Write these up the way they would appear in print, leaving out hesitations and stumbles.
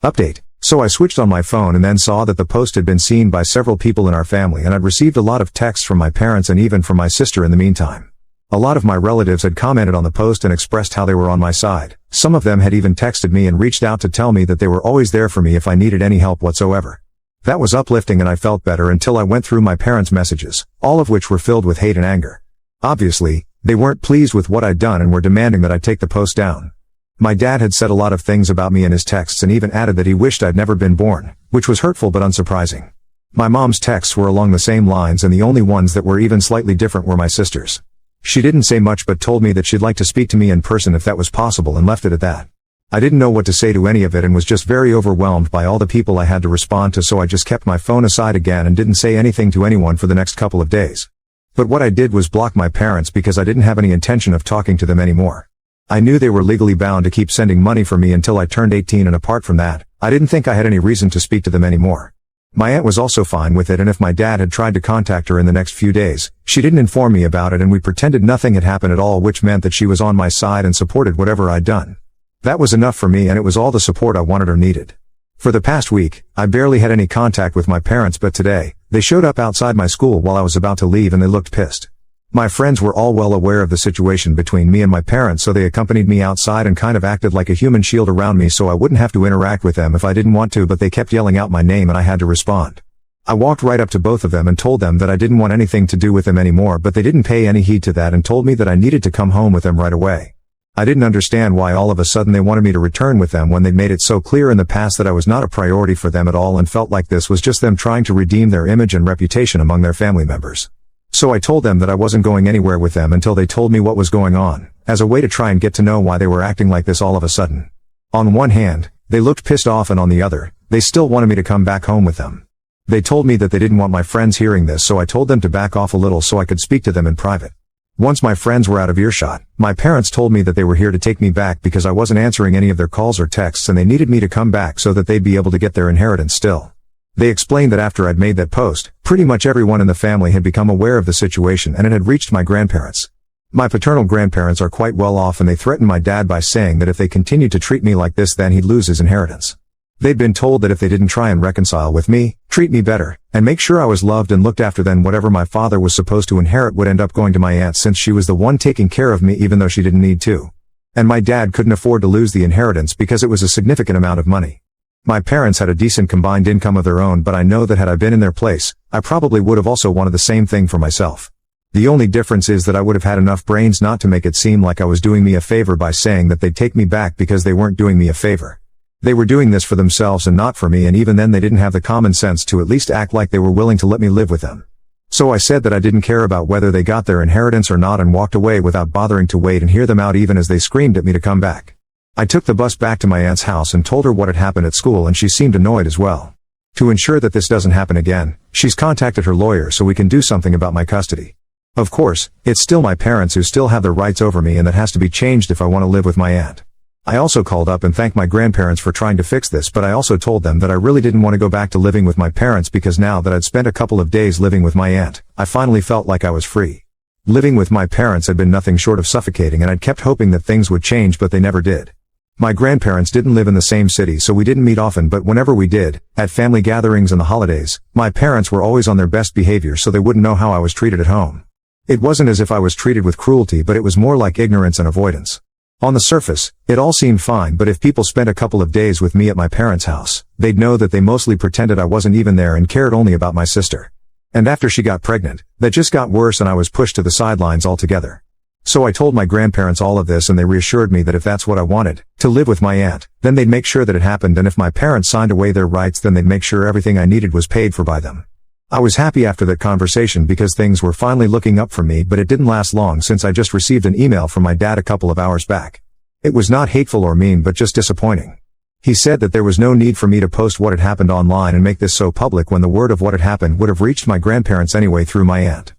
Update. So I switched on my phone and then saw that the post had been seen by several people in our family, and I'd received a lot of texts from my parents and even from my sister in the meantime. A lot of my relatives had commented on the post and expressed how they were on my side. Some of them had even texted me and reached out to tell me that they were always there for me if I needed any help whatsoever. That was uplifting, and I felt better until I went through my parents' messages, all of which were filled with hate and anger. Obviously, they weren't pleased with what I'd done and were demanding that I take the post down. My dad had said a lot of things about me in his texts and even added that he wished I'd never been born, which was hurtful but unsurprising. My mom's texts were along the same lines, and the only ones that were even slightly different were my sister's. She didn't say much but told me that she'd like to speak to me in person if that was possible, and left it at that. I didn't know what to say to any of it and was just very overwhelmed by all the people I had to respond to, so I just kept my phone aside again and didn't say anything to anyone for the next couple of days. But what I did was block my parents because I didn't have any intention of talking to them anymore. I knew they were legally bound to keep sending money for me until I turned 18, and apart from that, I didn't think I had any reason to speak to them anymore. My aunt was also fine with it, and if my dad had tried to contact her in the next few days, she didn't inform me about it, and we pretended nothing had happened at all, which meant that she was on my side and supported whatever I'd done. That was enough for me, and it was all the support I wanted or needed. For the past week, I barely had any contact with my parents, but today, they showed up outside my school while I was about to leave and they looked pissed. My friends were all well aware of the situation between me and my parents, so they accompanied me outside and kind of acted like a human shield around me so I wouldn't have to interact with them if I didn't want to, but they kept yelling out my name and I had to respond. I walked right up to both of them and told them that I didn't want anything to do with them anymore, but they didn't pay any heed to that and told me that I needed to come home with them right away. I didn't understand why all of a sudden they wanted me to return with them when they'd made it so clear in the past that I was not a priority for them at all, and felt like this was just them trying to redeem their image and reputation among their family members. So I told them that I wasn't going anywhere with them until they told me what was going on, as a way to try and get to know why they were acting like this all of a sudden. On one hand, they looked pissed off, and on the other, they still wanted me to come back home with them. They told me that they didn't want my friends hearing this, so I told them to back off a little so I could speak to them in private. Once my friends were out of earshot, my parents told me that they were here to take me back because I wasn't answering any of their calls or texts, and they needed me to come back so that they'd be able to get their inheritance still. They explained that after I'd made that post, pretty much everyone in the family had become aware of the situation and it had reached my grandparents. My paternal grandparents are quite well off, and they threatened my dad by saying that if they continued to treat me like this, then he'd lose his inheritance. They'd been told that if they didn't try and reconcile with me, treat me better, and make sure I was loved and looked after, then whatever my father was supposed to inherit would end up going to my aunt, since she was the one taking care of me even though she didn't need to. And my dad couldn't afford to lose the inheritance because it was a significant amount of money. My parents had a decent combined income of their own, but I know that had I been in their place, I probably would have also wanted the same thing for myself. The only difference is that I would have had enough brains not to make it seem like I was doing me a favor by saying that they'd take me back, because they weren't doing me a favor. They were doing this for themselves and not for me, and even then they didn't have the common sense to at least act like they were willing to let me live with them. So I said that I didn't care about whether they got their inheritance or not, and walked away without bothering to wait and hear them out, even as they screamed at me to come back. I took the bus back to my aunt's house and told her what had happened at school, and she seemed annoyed as well. To ensure that this doesn't happen again, she's contacted her lawyer so we can do something about my custody. Of course, it's still my parents who still have the rights over me, and that has to be changed if I want to live with my aunt. I also called up and thanked my grandparents for trying to fix this, but I also told them that I really didn't want to go back to living with my parents, because now that I'd spent a couple of days living with my aunt, I finally felt like I was free. Living with my parents had been nothing short of suffocating, and I'd kept hoping that things would change, but they never did. My grandparents didn't live in the same city, so we didn't meet often, but whenever we did, at family gatherings and the holidays, my parents were always on their best behavior, so they wouldn't know how I was treated at home. It wasn't as if I was treated with cruelty, but it was more like ignorance and avoidance. On the surface, it all seemed fine, but if people spent a couple of days with me at my parents' house, they'd know that they mostly pretended I wasn't even there and cared only about my sister. And after she got pregnant, that just got worse and I was pushed to the sidelines altogether. So I told my grandparents all of this, and they reassured me that if that's what I wanted, to live with my aunt, then they'd make sure that it happened, and if my parents signed away their rights, then they'd make sure everything I needed was paid for by them. I was happy after that conversation because things were finally looking up for me, but it didn't last long, since I just received an email from my dad a couple of hours back. It was not hateful or mean, but just disappointing. He said that there was no need for me to post what had happened online and make this so public when the word of what had happened would have reached my grandparents anyway through my aunt.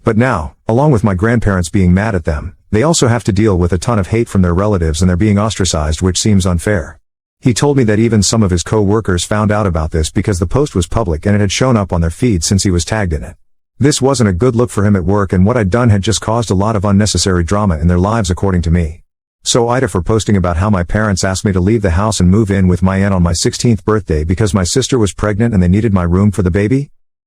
But now, along with my grandparents being mad at them, they also have to deal with a ton of hate from their relatives, and they're being ostracized, which seems unfair. He told me that even some of his co-workers found out about this because the post was public and it had shown up on their feed since he was tagged in it. This wasn't a good look for him at work, and what I'd done had just caused a lot of unnecessary drama in their lives, according to me. So Ida for posting about how my parents asked me to leave the house and move in with my aunt on my 16th birthday because my sister was pregnant and they needed my room for the baby?